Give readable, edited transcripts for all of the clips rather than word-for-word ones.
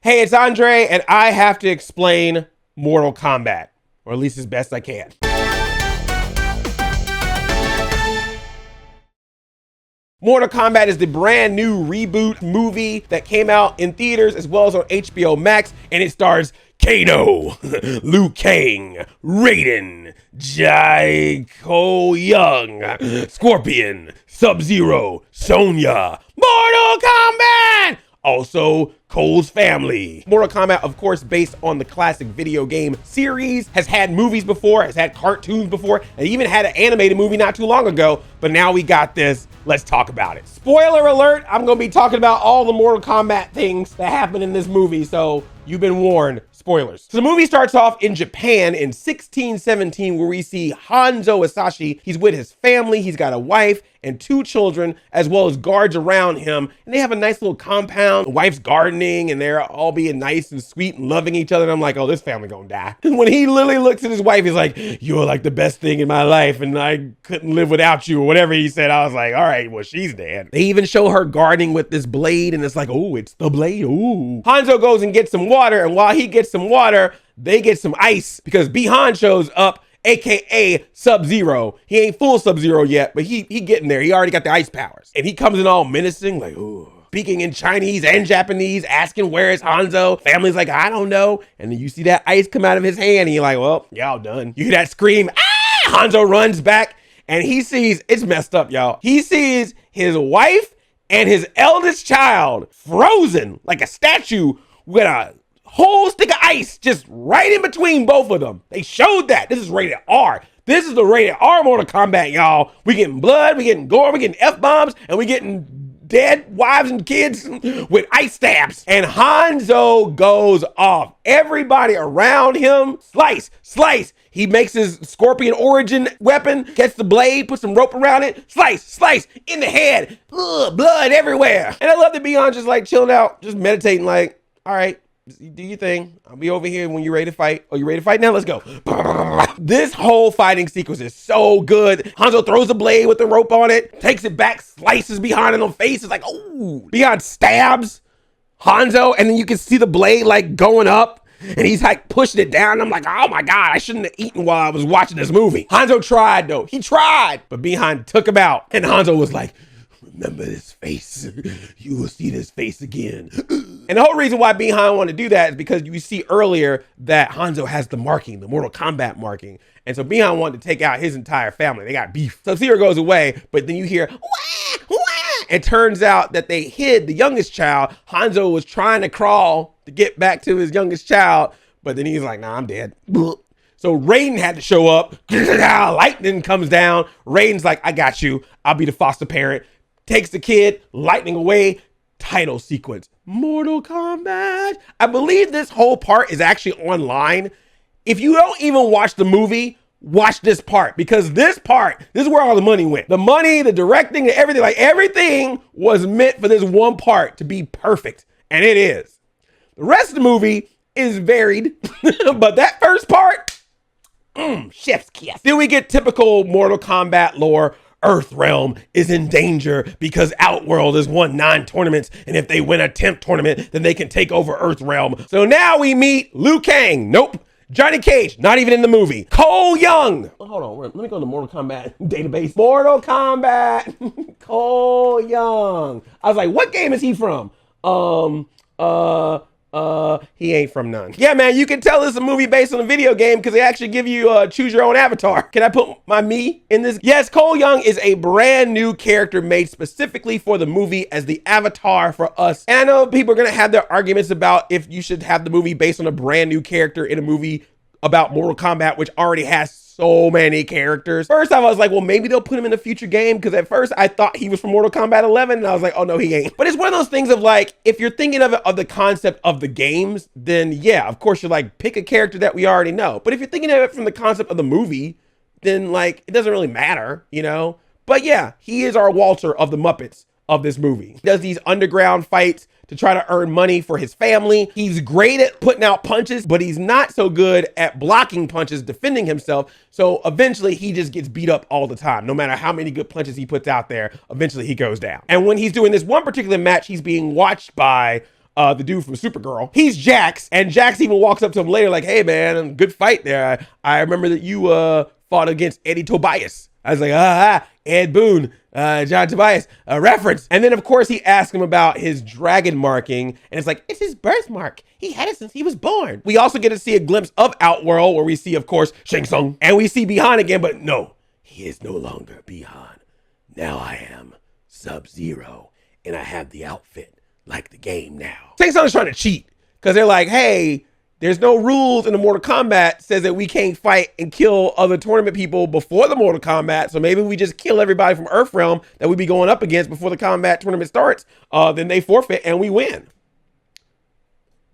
Hey, it's Andre, and I have to explain Mortal Kombat, or at least as best I can. Mortal Kombat is the brand new reboot movie that came out in theaters as well as on HBO Max, and it stars Kano, Liu Kang, Raiden, Young, Scorpion, SubZero, Sonya, Mortal Kombat! Also, Cole's family. Mortal Kombat, of course, based on the classic video game series, has had movies before, has had cartoons before, and even had an animated movie not too long ago, but now we got this. Let's talk about it. Spoiler alert, I'm gonna be talking about all the Mortal Kombat things that happen in this movie, so you've been warned. Spoilers. So the movie starts off in Japan in 1617, where we see Hanzo Asashi. He's with his family, he's got a wife and 2 children, as well as guards around him. And they have a nice little compound. The wife's gardening, and they're all being nice and sweet and loving each other. And I'm like, oh, this family gonna die. When he literally looks at his wife, he's like, you're like the best thing in my life, and I couldn't live without you, or whatever he said. I was like, all right, well, she's dead. They even show her gardening with this blade, and it's like, oh, it's the blade, ooh. Hanzo goes and gets some water, and while he gets some water, they get some ice, because Bihan shows up, AKA SubZero. He ain't full SubZero yet, but he getting there. He already got the ice powers. And he comes in all menacing, like, ooh, speaking in Chinese and Japanese, asking where is Hanzo. Family's like, I don't know. And then you see that ice come out of his hand, and you're like, well, y'all done. You hear that scream, ah! Hanzo runs back, and he sees, it's messed up, y'all. He sees his wife and his eldest child frozen like a statue with a whole stick of ice just right in between both of them. They showed that. This is rated R. This is the rated R Mortal Kombat, y'all. We getting blood, we getting gore, we getting F-bombs, and we getting dead wives and kids with ice stabs. And Hanzo goes off. Everybody around him, slice. He makes his Scorpion origin weapon, gets the blade, puts some rope around it, slice, in the head. Ugh, blood everywhere. And I love that Beyond just like chilling out, just meditating like, all right, do your thing. I'll be over here when you're ready to fight. Oh, you ready to fight now? Let's go. This whole fighting sequence is so good. Hanzo throws the blade with the rope on it, takes it back, slices Beyond in the face. It's like, oh, Beyond stabs Hanzo, and then you can see the blade like going up, and he's like pushing it down. I'm like, oh my God, I shouldn't have eaten while I was watching this movie. Hanzo tried though. He tried, but Beyond took him out. And Hanzo was like, remember this face. You will see this face again. And the whole reason why Beyond wanted to do that is because you see earlier that Hanzo has the marking, the Mortal Kombat marking. And so Beyond wanted to take out his entire family. They got beef. SubZero goes away, but then you hear, wah, wah. It turns out that they hid the youngest child. Hanzo was trying to crawl to get back to his youngest child, but then he's like, nah, I'm dead. So Raiden had to show up. Lightning comes down. Raiden's like, I got you. I'll be the foster parent. Takes the kid, lightning away, title sequence. Mortal Kombat. I believe this whole part is actually online. If you don't even watch the movie, watch this part, because this is where all the money went. The money, the directing, everything, like everything was meant for this one part to be perfect. And it is. The rest of the movie is varied, but that first part, chef's kiss. Then we get typical Mortal Kombat lore. Earthrealm is in danger because Outworld has won 9 tournaments, and if they win a 10th tournament, then they can take over Earthrealm. So now we meet Liu Kang. Nope. Johnny Cage, not even in the movie. Cole Young. Hold on, let me go to the Mortal Kombat database. Mortal Kombat, Cole Young. I was like, what game is he from? He ain't from none. Yeah, man, you can tell it's a movie based on a video game because they actually give you choose your own avatar. Can I put my me in this? Yes, Cole Young is a brand new character made specifically for the movie as the avatar for us. And I know people are going to have their arguments about if you should have the movie based on a brand new character in a movie about Mortal Kombat, which already has so many characters. First off, I was like, well, maybe they'll put him in a future game, because at first I thought he was from Mortal Kombat 11, and I was like, oh no, he ain't. But it's one of those things of like, if you're thinking of it of the concept of the games, then yeah, of course you're like, pick a character that we already know. But if you're thinking of it from the concept of the movie, then like, it doesn't really matter, you know? But yeah, he is our Walter of the Muppets of this movie. He does these underground fights to try to earn money for his family. He's great at putting out punches, but he's not so good at blocking punches, defending himself. So eventually he just gets beat up all the time. No matter how many good punches he puts out there, eventually he goes down. And when he's doing this one particular match, he's being watched by the dude from Supergirl. He's Jax, and Jax even walks up to him later like, hey man, good fight there. I remember that you fought against Eddie Tobias. I was like, Ed Boon, John Tobias, reference. And then of course he asked him about his dragon marking, and it's like, it's his birthmark. He had it since he was born. We also get to see a glimpse of Outworld, where we see, of course, Shang Tsung, and we see Bi-Han again, but no, he is no longer Bi-Han. Now I am SubZero, and I have the outfit like the game now. Shang Tsung is trying to cheat, because they're like, hey, there's no rules in the Mortal Kombat says that we can't fight and kill other tournament people before the Mortal Kombat. So maybe we just kill everybody from Earthrealm that we be going up against before the combat tournament starts. Then they forfeit and we win.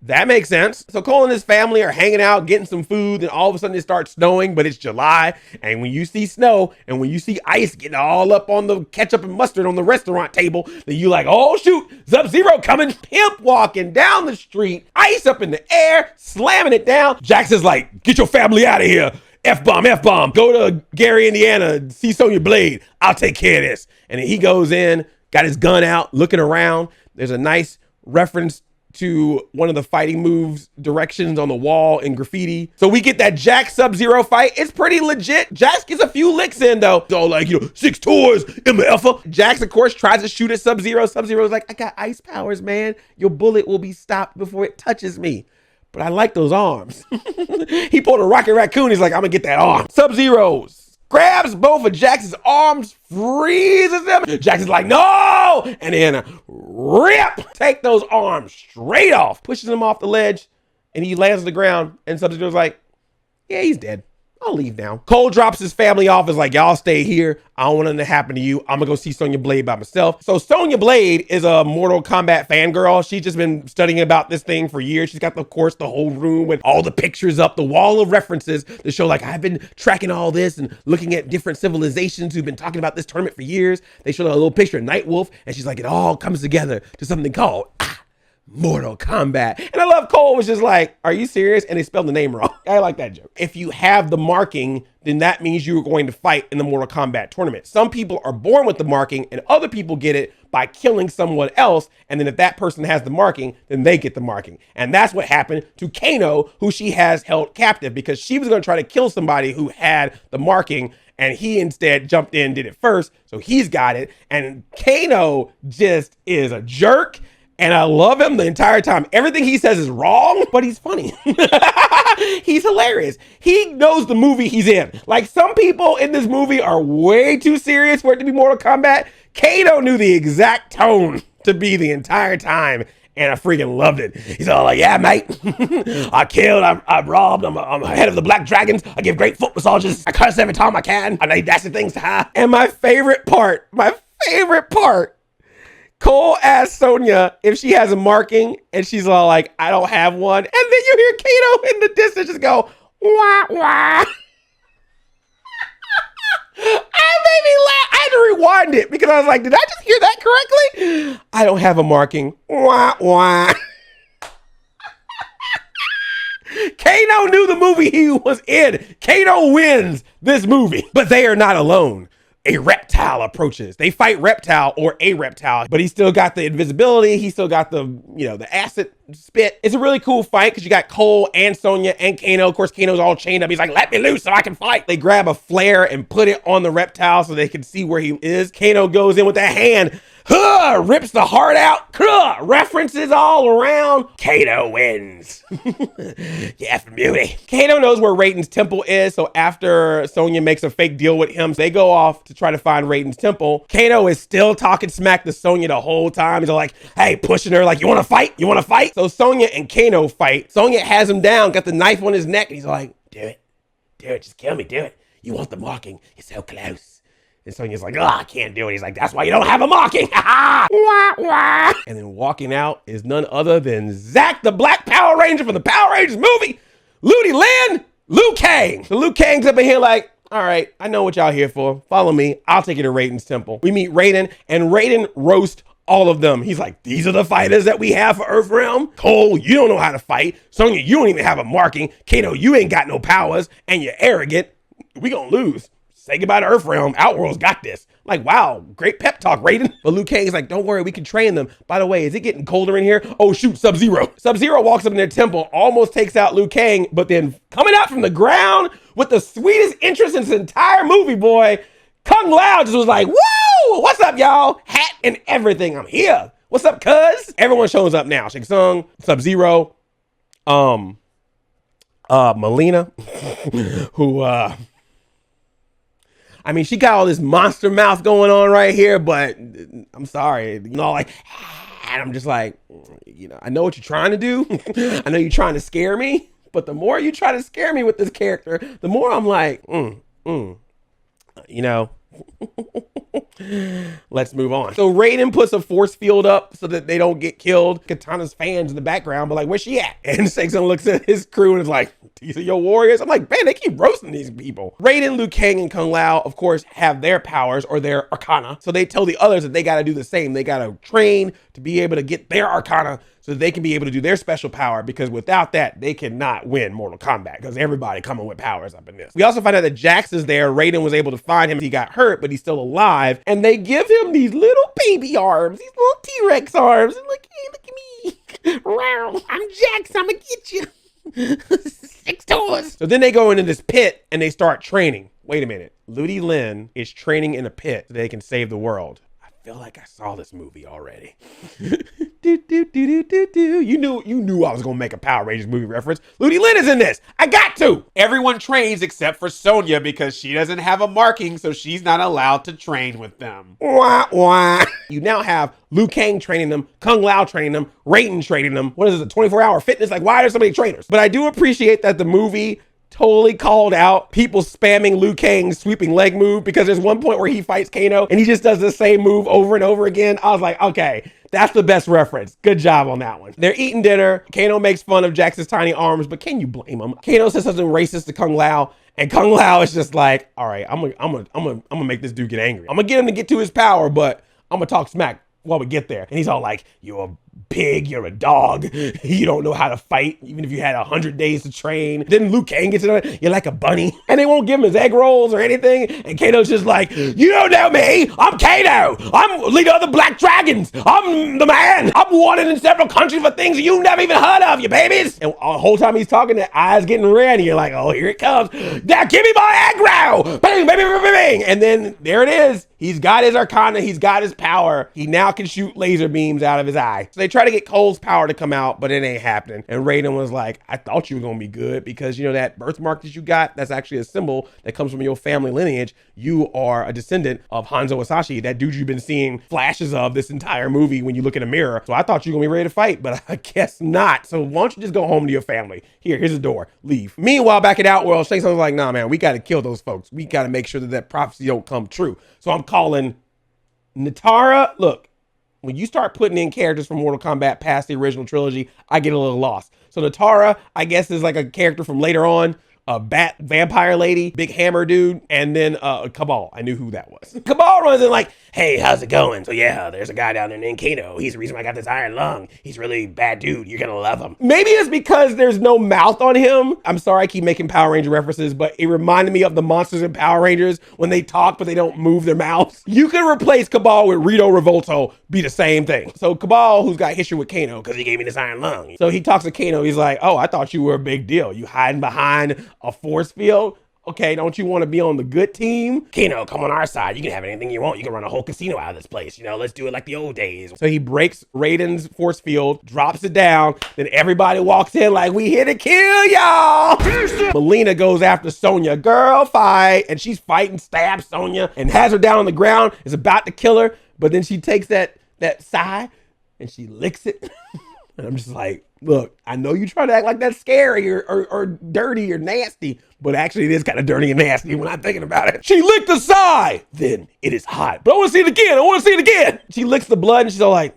That makes sense. So Cole and his family are hanging out, getting some food, and all of a sudden it starts snowing, but it's July. And when you see snow and when you see ice getting all up on the ketchup and mustard on the restaurant table, then you like, oh shoot, SubZero coming, pimp walking down the street, ice up in the air, slamming it down. Jax is like, get your family out of here. F-bomb, F-bomb. Go to Gary, Indiana, see Sonya Blade. I'll take care of this. And then he goes in, got his gun out, looking around. There's a nice reference to one of the fighting moves directions on the wall in graffiti. So we get that Jax SubZero fight. It's pretty legit. Jax gets a few licks in though. So like, 6 tours, MF. Jax of course tries to shoot at SubZero. SubZero's like, I got ice powers, man. Your bullet will be stopped before it touches me. But I like those arms. He pulled a Rocket Raccoon. He's like, I'm gonna get that arm. SubZero grabs both of Jax's arms, freezes them. Jax is like, no! And then take those arms straight off, pushes him off the ledge, and he lands on the ground. And SubZero's like, yeah, he's dead. I'll leave now. Cole drops his family off, is like, y'all stay here. I don't want nothing to happen to you. I'm gonna go see Sonya Blade by myself. So Sonya Blade is a Mortal Kombat fangirl. She's just been studying about this thing for years. She's got, of course, the whole room with all the pictures up, the wall of references to show like, I've been tracking all this and looking at different civilizations who've been talking about this tournament for years. They showed a little picture of Nightwolf, and she's like, it all comes together to something called Mortal Kombat. And I love Cole was just like, are you serious? And they spelled the name wrong. I like that joke. If you have the marking, then that means you're going to fight in the Mortal Kombat tournament. Some people are born with the marking and other people get it by killing someone else. And then if that person has the marking, then they get the marking. And that's what happened to Kano, who she has held captive because she was going to try to kill somebody who had the marking. And he instead jumped in, did it first. So he's got it. And Kano just is a jerk. And I love him the entire time. Everything he says is wrong, but he's funny. He's hilarious. He knows the movie he's in. Like some people in this movie are way too serious for it to be Mortal Kombat. Kano knew the exact tone to be the entire time. And I freaking loved it. He's all like, yeah, mate. I killed, I robbed, I'm head of the Black Dragons. I give great foot massages. I curse every time I can. I need nasty things to hide. And my favorite part, Cole asks Sonya if she has a marking, and she's all like, I don't have one. And then you hear Kano in the distance just go, wah, wah. I made me laugh. I had to rewind it because I was like, did I just hear that correctly? I don't have a marking. Wah, wah. Kano knew the movie he was in. Kano wins this movie, but they are not alone. A reptile approaches. They fight Reptile or a reptile, but he still got the invisibility. He still got the, the acid spit. It's a really cool fight because you got Cole and Sonya and Kano. Of course, Kano's all chained up. He's like, let me loose so I can fight. They grab a flare and put it on the reptile so they can see where he is. Kano goes in with that hand, rips the heart out, references all around. Kano wins. Yeah, for beauty. Kano knows where Raiden's Temple is, so after Sonya makes a fake deal with him, they go off to try to find Raiden's Temple. Kano is still talking smack to Sonya the whole time. He's like, hey, pushing her like, you want to fight? You want to fight? So Sonya and Kano fight. Sonya has him down, got the knife on his neck, and he's like, do it, just kill me, do it. You want the marking, you're so close. And Sonya's like, I can't do it. He's like, that's why you don't have a marking. Wah, wah. And then walking out is none other than Zack, the Black Power Ranger from the Power Rangers movie. Ludi Lin, Liu Kang. So Liu Kang's up in here like, all right, I know what y'all here for. Follow me. I'll take you to Raiden's Temple. We meet Raiden, and Raiden roasts all of them. He's like, these are the fighters that we have for Earthrealm. Cole, you don't know how to fight. Sonya, you don't even have a marking. Kano, you ain't got no powers, and you're arrogant. We gonna lose. say goodbye to Earth Realm. Outworld's got this. I'm like, wow, great pep talk, Raiden. But Liu Kang's like, don't worry, we can train them. By the way, is it getting colder in here? Oh shoot, SubZero. SubZero walks up in their temple, almost takes out Liu Kang, but then coming out from the ground with the sweetest entrance in this entire movie, boy, Kung Lao just was like, woo, what's up, y'all? Hat and everything, I'm here. What's up, cuz? Everyone shows up now. Tsung, SubZero, Mileena, who, I mean, she got all this monster mouth going on right here, but I'm sorry, like, and I'm just like, I know what you're trying to do. I know you're trying to scare me, but the more you try to scare me with this character, the more I'm like, let's move on. So Raiden puts a force field up so that they don't get killed. Katana's fans in the background, but like, where's she at? And Shang looks at his crew and is like, these are your warriors? I'm like, man, they keep roasting these people. Raiden, Liu Kang, and Kung Lao, of course, have their powers or their arcana. So they tell the others that they got to do the same. They got to train to be able to get their arcana so that they can be able to do their special power, because without that, they cannot win Mortal Kombat because everybody coming with powers up in this. We also find out that Jax is there. Raiden was able to find him. He got hurt, but he's still alive. And they give him these little baby arms, these little T-Rex arms. And like, hey, look at me. Wow, I'm Jax, I'm gonna get you. 6 toes. So then they go into this pit and they start training. Wait a minute. Ludi Lin is training in a pit so they can save the world. I feel like I saw this movie already. You knew I was gonna make a Power Rangers movie reference. Ludi Lin is in this. I got to. Everyone trains except for Sonya because she doesn't have a marking, so she's not allowed to train with them. Wah, wah. You now have Liu Kang training them, Kung Lao training them, Raiden training them. What is this, a 24-hour fitness? Like, why are there so many trainers? But I do appreciate that the movie totally called out people spamming Liu Kang's sweeping leg move, because there's one point where he fights Kano and he just does the same move over and over again. I was like, okay, that's the best reference. Good job on that one. They're eating dinner. Kano makes fun of Jax's tiny arms, but can you blame him? Kano says something racist to Kung Lao, and Kung Lao is just like, all right, I'm gonna make this dude get angry. I'm gonna get him to get to his power, but I'm gonna talk smack while we get there. And he's all like, you're a pig, you're a dog, you don't know how to fight, even if you had 100 days to train. Then Liu Kang gets it, you're like a bunny. And they won't give him his egg rolls or anything. And Kano's just like, you don't know me, I'm Kano. I'm leader of the Black Dragons. I'm the man. I'm wanted in several countries for things you never even heard of, you babies. And the whole time he's talking, their eyes getting red, and you're like, oh, here it comes. Now give me my egg roll. Bang, bang, bang, bang, bang. And then there it is. He's got his arcana, he's got his power. He now can shoot laser beams out of his eye. So they try to get Cole's power to come out, but it ain't happening. And Raiden was like, I thought you were gonna be good, because you know that birthmark that you got, that's actually a symbol that comes from your family lineage. You are a descendant of Hanzo Hasashi, that dude you've been seeing flashes of this entire movie when you look in a mirror. So I thought you were gonna be ready to fight, but I guess not. So why don't you just go home to your family? Here's the door, leave. Meanwhile, back at Outworld, Shang was like, nah, man, we gotta kill those folks. We gotta make sure that that prophecy don't come true. So I'm calling Natara. Look, when you start putting in characters from Mortal Kombat past the original trilogy, I get a little lost. So Natara, I guess, is like a character from later on. A bat vampire lady, big hammer dude, and then Kabal. I knew who that was. Kabal runs in like, hey, how's it going? So yeah, there's a guy down there named Kano. He's the reason why I got this iron lung. He's really bad dude. You're gonna love him. Maybe it's because there's no mouth on him. I'm sorry I keep making Power Ranger references, but it reminded me of the monsters in Power Rangers when they talk, but they don't move their mouths. You could replace Kabal with Rito Revolto, be the same thing. So Kabal, who's got history with Kano because he gave me this iron lung. So he talks to Kano. He's like, oh, I thought you were a big deal. You hiding behind a force field? Okay, don't you want to be on the good team? Kano, come on our side. You can have anything you want. You can run a whole casino out of this place. You know, let's do it like the old days. So he breaks Raiden's force field, drops it down. Then everybody walks in like, we here to kill y'all. Mileena goes after Sonya. Girl, fight. And she's fighting, stabs Sonya, and has her down on the ground, is about to kill her. But then she takes that sigh and she licks it. And I'm just like, look, I know you try to act like that's scary or dirty or nasty, but actually it is kind of dirty and nasty when I'm thinking about it. She licked the side. Then it is hot. But I want to see it again. I want to see it again. She licks the blood and she's all like,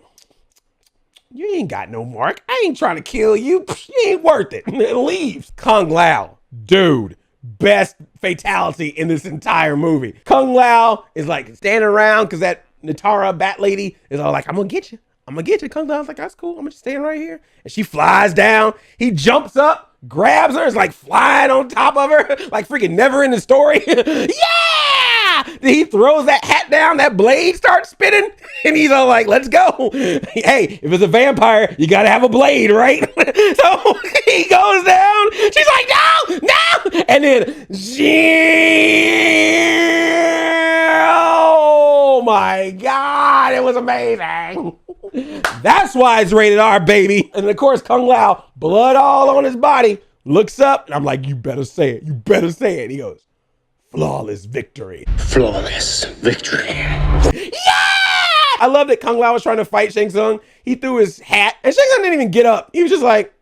you ain't got no mark. I ain't trying to kill you. You ain't worth it. And leaves. Kung Lao, dude, best fatality in this entire movie. Kung Lao is like standing around because that Natara bat lady is all like, I'm gonna get you. I'm gonna get you. Kung Lao's like, that's cool. I'm just standing right here. And she flies down. He jumps up, grabs her, is like flying on top of her, like freaking never in the story. Yeah! Then he throws that hat down, that blade starts spinning, and he's all like, let's go. Hey, if it's a vampire, you gotta have a blade, right? So he goes down, she's like, no! And then, oh my God, it was amazing. That's why it's rated R, baby. And of course, Kung Lao, blood all on his body, looks up, and I'm like, you better say it. You better say it. He goes, flawless victory. Flawless victory. Yeah! I love that Kung Lao was trying to fight Shang Tsung. He threw his hat, and Shang Tsung didn't even get up. He was just like,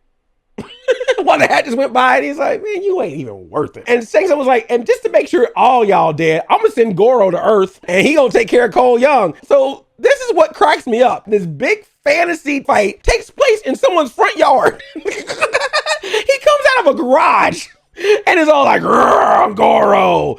while the hat just went by, and he's like, man, you ain't even worth it. And Shang Tsung was like, and just to make sure all y'all dead, I'm gonna send Goro to Earth, and he gonna take care of Cole Young. So this is what cracks me up. This big fantasy fight takes place in someone's front yard. He comes out of a garage and is all like, Goro,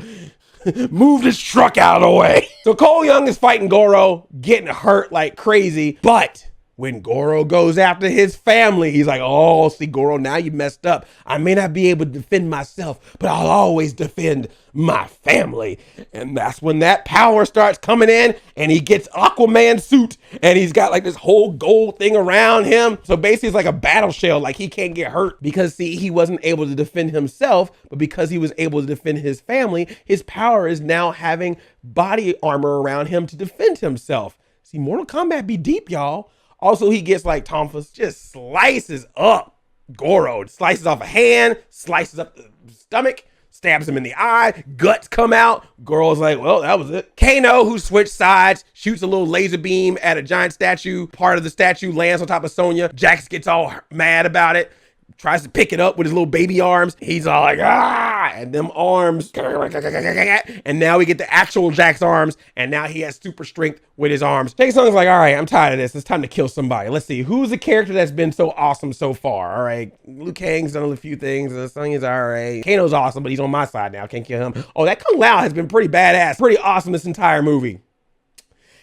move this truck out of the way. So Cole Young is fighting Goro, getting hurt like crazy. But when Goro goes after his family, he's like, oh, see, Goro, now you messed up. I may not be able to defend myself, but I'll always defend my family. And that's when that power starts coming in, and he gets Aquaman suit, and he's got like this whole gold thing around him. So basically it's like a battle shell, like he can't get hurt because see, he wasn't able to defend himself, but because he was able to defend his family, his power is now having body armor around him to defend himself. See, Mortal Kombat be deep, y'all. Also, he gets like Tonfas, just slices up Goro, slices off a hand, slices up the stomach, stabs him in the eye, guts come out. Goro's like, well, that was it. Kano, who switched sides, shoots a little laser beam at a giant statue. Part of the statue lands on top of Sonya. Jax gets all mad about it, tries to pick it up with his little baby arms. He's all like, ah, and them arms, and now we get the actual Jax arms, and now he has super strength with his arms. Shang Tsung's like, all right, I'm tired of this. It's time to kill somebody. Let's see, who's the character that's been so awesome so far? All right, Liu Kang's done a few things. Sonya's all right. Kano's awesome, but he's on my side now. Can't kill him. Oh, that Kung Lao has been pretty badass, pretty awesome this entire movie.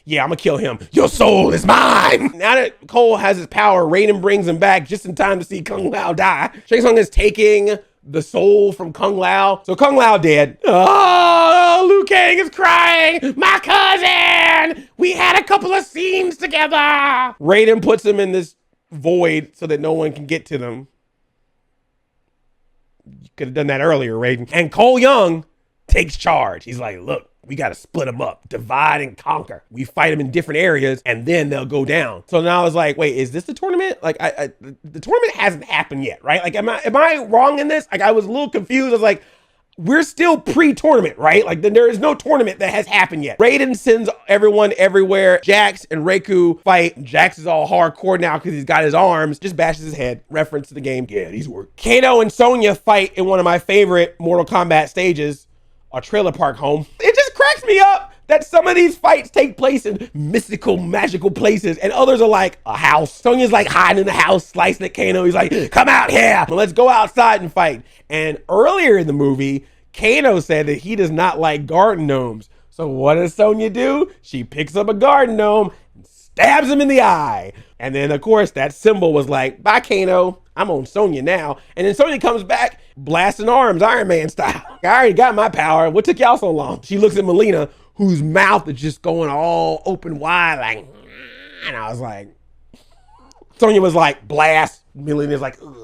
Yeah, I'm gonna kill him. Your soul is mine. Now that Cole has his power, Raiden brings him back just in time to see Kung Lao die. Shang Tsung is taking the soul from Kung Lao. So Kung Lao dead. Oh, Liu Kang is crying. My cousin. We had a couple of scenes together. Raiden puts him in this void so that no one can get to them. You could have done that earlier, Raiden. And Cole Young takes charge. He's like, look, we got to split them up, divide and conquer. We fight them in different areas and then they'll go down. So now I was like, wait, is this the tournament? Like the tournament hasn't happened yet, right? Like, am I wrong in this? Like, I was a little confused. I was like, we're still pre-tournament, right? Like, there is no tournament that has happened yet. Raiden sends everyone everywhere. Jax and Reiko fight. Jax is all hardcore now because he's got his arms. Just bashes his head. Reference to the game. Yeah, these work. Kano and Sonya fight in one of my favorite Mortal Kombat stages, a trailer park home. It just cracks me up that some of these fights take place in mystical, magical places, and others are like a house. Sonya's like hiding in the house, slicing at Kano. He's like, come out here. Let's go outside and fight. And earlier in the movie, Kano said that he does not like garden gnomes. So what does Sonya do? She picks up a garden gnome and stabs him in the eye. And then, of course, that symbol was like, bye, Kano. I'm on Sonya now. And then Sonya comes back, blasting arms, Iron Man style. I already got my power. What took y'all so long? She looks at Mileena, whose mouth is just going all open wide, like, and I was like, Sonya was like, blast. Mileena's like, ugh.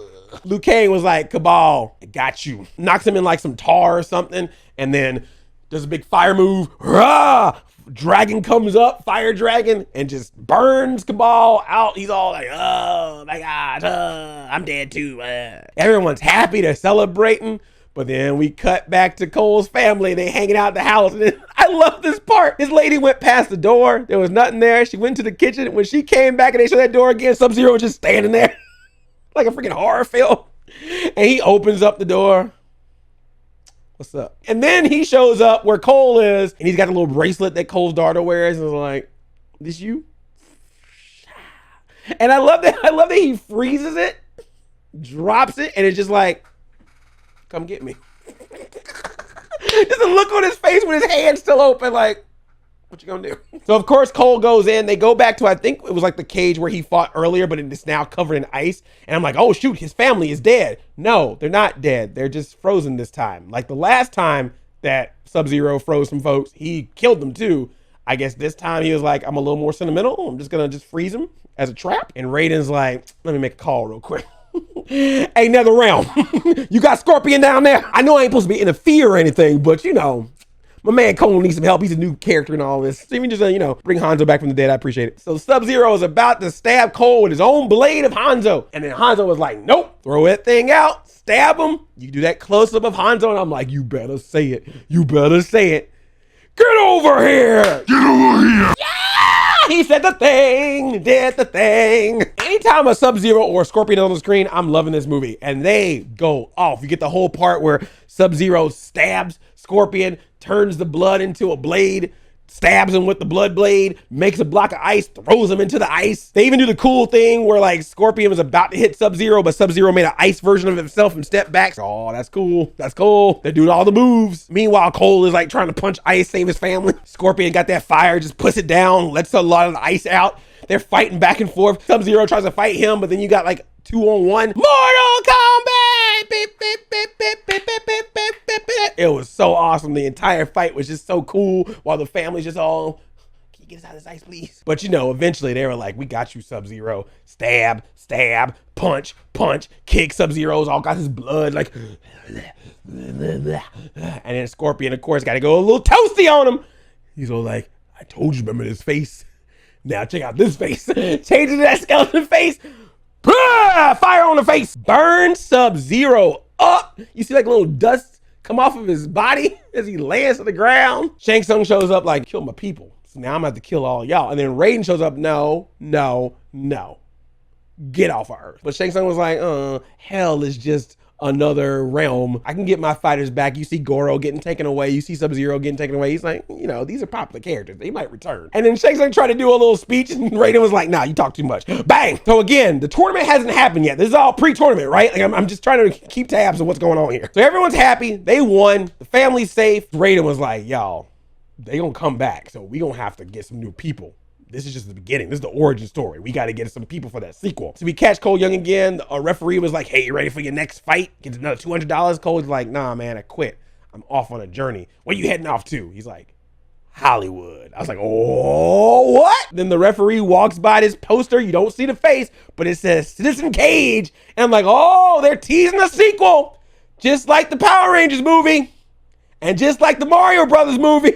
Liu Kang was like, Kabal, I got you. Knocks him in like some tar or something, and then does a big fire move. Rah! Dragon comes up, fire dragon, and just burns Kabal out. He's all like, oh my God, I'm dead too. Everyone's happy, they're celebrating. But then we cut back to Cole's family. They hanging out at the house. And I love this part. This lady went past the door. There was nothing there. She went to the kitchen. When she came back and they shut that door again, SubZero was just standing there like a freaking horror film. And he opens up the door. What's up? And then he shows up where Cole is, and he's got a little bracelet that Cole's daughter wears, and is like, this you? And I love that he freezes it, drops it, and it's just like, come get me. Just a look on his face with his hand still open, like, What you gonna do? So of course Cole goes in. They go back to, I think it was like the cage where he fought earlier, but it's now covered in ice. And I'm like, oh shoot, his family is dead. No, they're not dead. They're just frozen this time. Like the last time that SubZero froze some folks, he killed them too. I guess this time he was like, I'm a little more sentimental. I'm just gonna freeze him as a trap. And Raiden's like, let me make a call real quick. Hey, Nether Realm, you got Scorpion down there? I know I ain't supposed to be interfere or anything, but you know, my man Cole needs some help. He's a new character and all this. So even just, you know, bring Hanzo back from the dead. I appreciate it. So SubZero is about to stab Cole with his own blade of Hanzo. And then Hanzo was like, nope, throw that thing out, stab him. You do that close up of Hanzo. And I'm like, you better say it. You better say it. Get over here. Get over here. Yeah! He said the thing, did the thing. Anytime a SubZero or Scorpion is on the screen, I'm loving this movie. And they go off. You get the whole part where SubZero stabs Scorpion, turns the blood into a blade, stabs him with the blood blade, makes a block of ice, throws him into the ice. They even do the cool thing where like Scorpion was about to hit SubZero, but SubZero made an ice version of himself and stepped back. Oh, that's cool. That's cool. They're doing all the moves. Meanwhile, Cole is like trying to punch ice, save his family. Scorpion got that fire, just puts it down, lets a lot of the ice out. They're fighting back and forth. SubZero tries to fight him, but then you got like 2-on-1. Mortal Kombat! Beep, beep, beep, beep, beep, beep, beep, beep, beep, beep. It was so awesome. The entire fight was just so cool while the family's just all, can you get us out of this ice, please? But you know, eventually they were like, we got you, SubZero. Stab, stab, punch, punch, kick. SubZero's all got his blood like, and then Scorpion, of course, got to go a little toasty on him. He's all like, I told you, remember this face? Now check out this face. Changes that skeleton face. Fire on the face. Burn SubZero up. You see like little dust come off of his body as he lands to the ground. Shang Tsung shows up like, kill my people. So now I'm about to kill all y'all. And then Raiden shows up. No, no, no. Get off of Earth. But Shang Tsung was like, hell is just another realm. I can get my fighters back. You see Goro getting taken away. You see SubZero getting taken away. He's like, you know, these are popular characters. They might return. And then Shang Tsung tried to do a little speech and Raiden was like, nah, you talk too much. Bang! So again, the tournament hasn't happened yet. This is all pre-tournament, right? Like I'm just trying to keep tabs on what's going on here. So everyone's happy. They won. The family's safe. Raiden was like, y'all, they gonna come back. So we gonna have to get some new people. This is just the beginning. This is the origin story. We got to get some people for that sequel. So we catch Cole Young again. A referee was like, hey, you ready for your next fight? Get another $200. Cole's like, nah, man, I quit. I'm off on a journey. Where you heading off to? He's like, Hollywood. I was like, oh, what? Then the referee walks by this poster. You don't see the face, but it says Citizen Cage. And I'm like, oh, they're teasing a sequel. Just like the Power Rangers movie. And just like the Mario Brothers movie.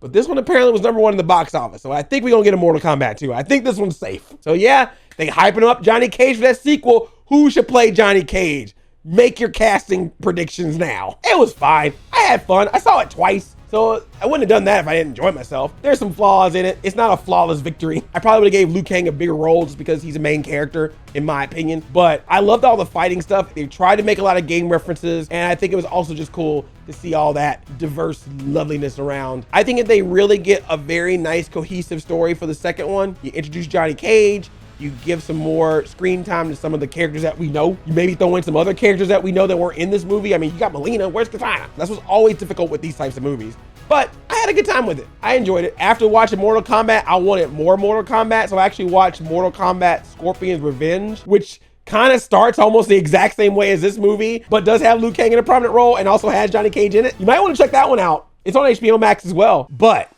But this one apparently was #1 in the box office. So I think we're going to get a Mortal Kombat 2. I think this one's safe. So yeah, they hyping up Johnny Cage for that sequel. Who should play Johnny Cage? Make your casting predictions now. It was fine. I had fun. I saw it twice. So I wouldn't have done that if I didn't enjoy myself. There's some flaws in it. It's not a flawless victory. I probably would have gave Liu Kang a bigger role just because he's a main character, in my opinion. But I loved all the fighting stuff. They tried to make a lot of game references. And I think it was also just cool to see all that diverse loveliness around. I think if they really get a very nice cohesive story for the second one, you introduce Johnny Cage, you give some more screen time to some of the characters that we know. You maybe throw in some other characters that we know that were in this movie. I mean, you got Mileena, where's Katana? That's what's always difficult with these types of movies. But I had a good time with it. I enjoyed it. After watching Mortal Kombat, I wanted more Mortal Kombat. So I actually watched Mortal Kombat Scorpion's Revenge, which kind of starts almost the exact same way as this movie, but does have Liu Kang in a prominent role and also has Johnny Cage in it. You might want to check that one out. It's on HBO Max as well. But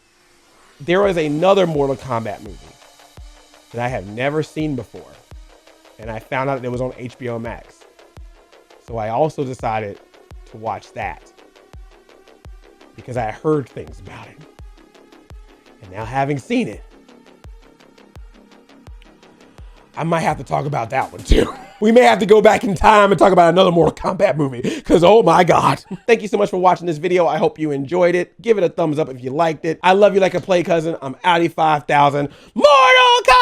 there was another Mortal Kombat movie that I have never seen before. And I found out that it was on HBO Max. So I also decided to watch that because I heard things about it. And now having seen it, I might have to talk about that one too. We may have to go back in time and talk about another Mortal Kombat movie because, oh my God. Thank you so much for watching this video. I hope you enjoyed it. Give it a thumbs up if you liked it. I love you like a play cousin. I'm Audi 5000. Mortal Kombat!